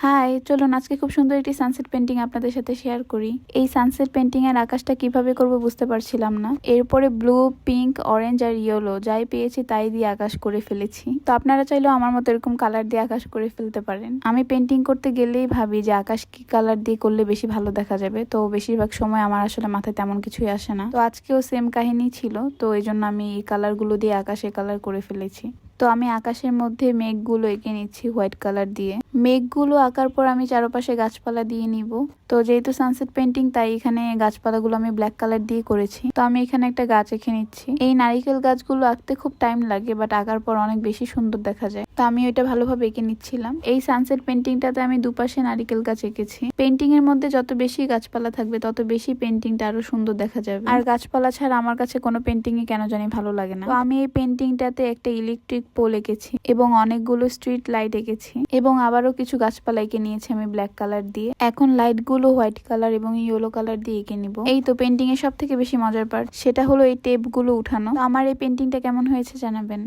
High, চলুন আজকে খুব সুন্দর একটি সানসেট পেন্টিং আপনাদের সাথে শেয়ার করি। এই সানসেট পেন্টিং এর আকাশটা কিভাবে করব বুঝতে পারছিলাম না। এরপরে ব্লু, পিঙ্ক, অরেঞ্জ আর ইয়েলো যাই পেয়েছি তাই দিয়ে আকাশ করে ফেলেছি। তো আপনারা চাইলেও আমার মতো এরকম কালার দিয়ে আকাশ করে ফেলতে পারেন। আমি পেন্টিং করতে গেলেই ভাবি যে আকাশ কি কালার দিয়ে করলে বেশি ভালো দেখা যাবে, তো বেশিরভাগ সময় আমার আসলে মাথায় তেমন কিছুই আসে না। তো আজকেও সেম কাহিনী ছিল, তো এই জন্য আমি এই কালারগুলো দিয়ে আকাশে কালার করে ফেলেছি। তো আমি আকাশের মধ্যে মেঘগুলো এঁকে নিচ্ছি হোয়াইট কালার দিয়ে। মেঘগুলো আঁকার পর আমি চারপাশে গাছপালা দিয়ে নিব। তো যেহেতু সানসেট পেন্টিং তাই এখানে গাছপালাগুলো আমি ব্ল্যাক কালার দিয়ে করেছি। তো আমি এখানে একটা গাছ এঁকে নিচ্ছি। এই নারিকেল গাছগুলো আঁকতে খুব টাইম লাগে, বাট আঁকার পর অনেক বেশি সুন্দর দেখা যায়। তো আমি ওইটা ভালোভাবে এঁকে নিচ্ছিলাম। এই সানসেট পেন্টিংটাতে আমি দুপাশে নারিকেল গাছ এঁকেছি। পেন্টিং এর মধ্যে যত বেশি গাছপালা থাকবে তত বেশি পেন্টিংটা আরো সুন্দর দেখা যাবে। আর গাছপালা ছাড়া আমার কাছে কোনো পেন্টিংই কেন জানি ভালো লাগে না। তো আমি এই পেন্টিংটাতে একটা ইলেকট্রিক পোল এঁকেছি এবং অনেকগুলো স্ট্রিট লাইট এঁকেছি এবং আবারও কিছু গাছপালা এঁকে নিয়েছি আমি ব্ল্যাক কালার দিয়ে। এখন লাইট গুলো হোয়াইট কালার এবং ইয়েলো কালার দিয়ে এঁকে নিব। এই তো পেন্টিং এর সব থেকে বেশি মজার পার্ট, সেটা হলো এই টেপ গুলো উঠানো। আমার এই পেন্টিংটা কেমন হয়েছে জানাবেন।